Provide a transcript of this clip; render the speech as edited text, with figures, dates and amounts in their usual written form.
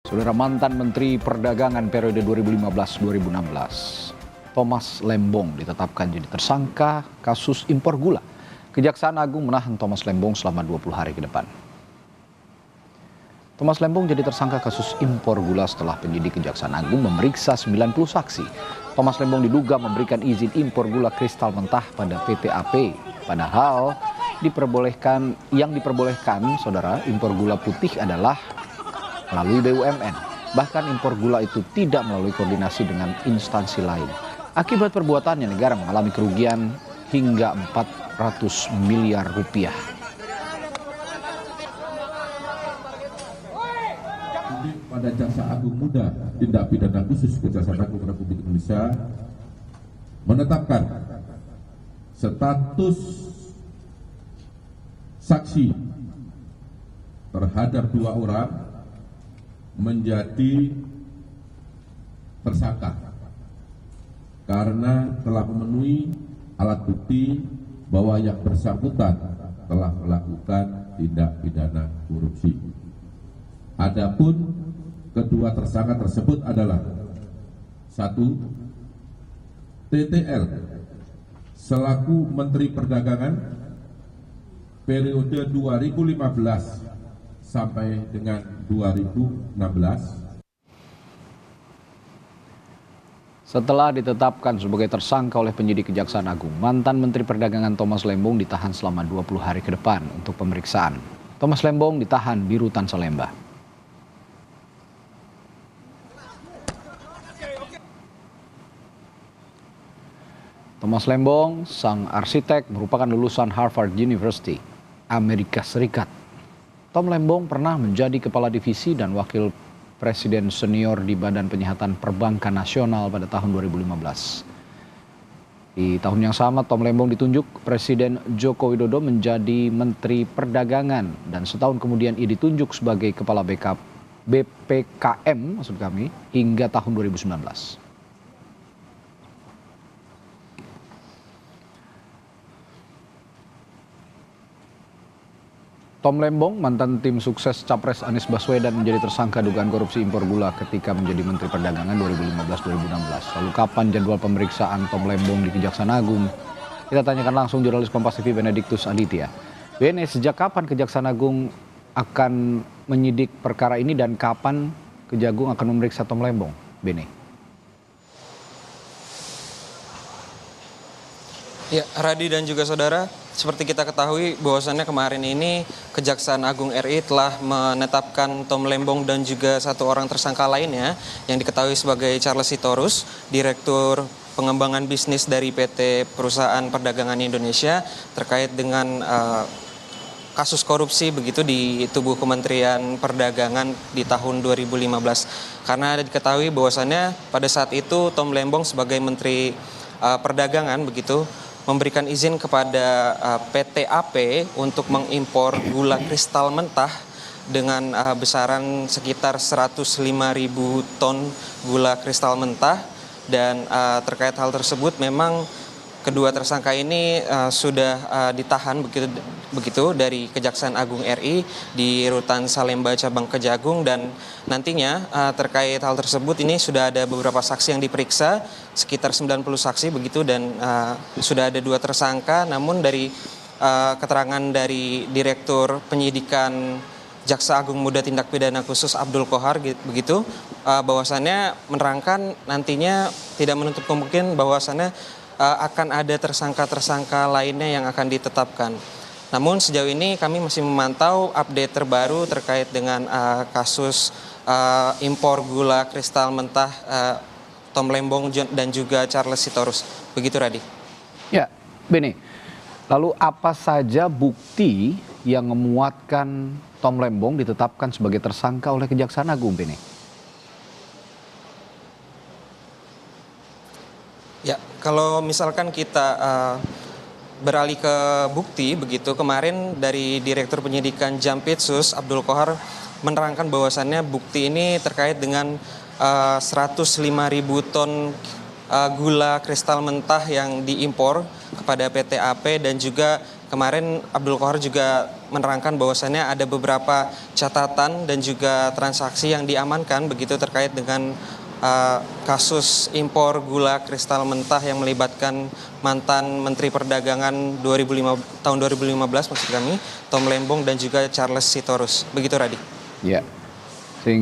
Saudara, mantan Menteri Perdagangan periode 2015-2016, Thomas Lembong ditetapkan jadi tersangka kasus impor gula. Kejaksaan Agung menahan Thomas Lembong selama 20 hari ke depan. Thomas Lembong jadi tersangka kasus impor gula setelah penyidik Kejaksaan Agung memeriksa 90 saksi. Thomas Lembong diduga memberikan izin impor gula kristal mentah pada PT AP. Padahal yang diperbolehkan, saudara, impor gula putih adalah melalui BUMN. Bahkan impor gula itu tidak melalui koordinasi dengan instansi lain. Akibat perbuatannya, negara mengalami kerugian hingga 400 miliar rupiah. Pada Jaksa Agung Muda Tindak Pidana Khusus Kejaksaan Agung Republik Indonesia menetapkan status saksi terhadap 2 orang menjadi tersangka karena telah memenuhi alat bukti bahwa yang bersangkutan telah melakukan tindak pidana korupsi. Adapun kedua tersangka tersebut adalah 1. TTL selaku Menteri Perdagangan periode 2015 sampai dengan 2016. Setelah ditetapkan sebagai tersangka oleh penyidik Kejaksaan Agung, mantan Menteri Perdagangan Thomas Lembong ditahan selama 20 hari ke depan untuk pemeriksaan. Thomas Lembong ditahan di Rutan Salemba. Thomas Lembong, sang arsitek, merupakan lulusan Harvard University, Amerika Serikat. Tom Lembong pernah menjadi Kepala Divisi dan Wakil Presiden Senior di Badan Penyihatan Perbankan Nasional pada tahun 2015. Di tahun yang sama, Tom Lembong ditunjuk Presiden Joko Widodo menjadi Menteri Perdagangan dan setahun kemudian ia ditunjuk sebagai Kepala BPKM hingga tahun 2019. Tom Lembong, mantan tim sukses Capres Anies Baswedan, menjadi tersangka dugaan korupsi impor gula ketika menjadi Menteri Perdagangan 2015-2016. Lalu kapan jadwal pemeriksaan Tom Lembong di Kejaksaan Agung? Kita tanyakan langsung jurnalis Kompas TV Benediktus Aditya. Bene, sejak kapan Kejaksaan Agung akan menyidik perkara ini dan kapan Kejagung akan memeriksa Tom Lembong? Bene. Ya, Radi dan juga saudara, seperti kita ketahui bahwasannya kemarin ini Kejaksaan Agung RI telah menetapkan Tom Lembong dan juga 1 orang tersangka lainnya yang diketahui sebagai Charles Sitorus, Direktur Pengembangan Bisnis dari PT Perusahaan Perdagangan Indonesia terkait dengan kasus korupsi begitu di tubuh Kementerian Perdagangan di tahun 2015. Karena diketahui bahwasannya pada saat itu Tom Lembong sebagai Menteri Perdagangan begitu memberikan izin kepada PT AP untuk mengimpor gula kristal mentah dengan besaran sekitar 105.000 ton gula kristal mentah, dan terkait hal tersebut memang kedua tersangka ini sudah ditahan begitu dari Kejaksaan Agung RI di Rutan Salemba Cabang Kejagung, dan nantinya terkait hal tersebut ini sudah ada beberapa saksi yang diperiksa, sekitar 90 saksi begitu, dan sudah ada 2 tersangka. Namun dari keterangan dari Direktur Penyidikan Jaksa Agung Muda Tindak Pidana Khusus Abdul Kohar begitu, bahwasannya menerangkan nantinya tidak menutup kemungkinan bahwasannya akan ada tersangka-tersangka lainnya yang akan ditetapkan. Namun sejauh ini kami masih memantau update terbaru terkait dengan kasus impor gula kristal mentah Tom Lembong dan juga Charles Sitorus. Begitu, Radi. Ya, Bene. Lalu apa saja bukti yang memuatkan Tom Lembong ditetapkan sebagai tersangka oleh Kejaksaan Agung, Bene? Ya, kalau misalkan kita beralih ke bukti begitu, kemarin dari Direktur Penyidikan Jampitsus Abdul Kohar menerangkan bahwasannya bukti ini terkait dengan 105.000 ton gula kristal mentah yang diimpor kepada PT AP dan juga kemarin Abdul Qohar juga menerangkan bahwasannya ada beberapa catatan dan juga transaksi yang diamankan begitu terkait dengan kasus impor gula kristal mentah yang melibatkan mantan Menteri Perdagangan tahun 2015 maksud kami, Tom Lembong dan juga Charles Sitorus. Begitu, Radi. Ya.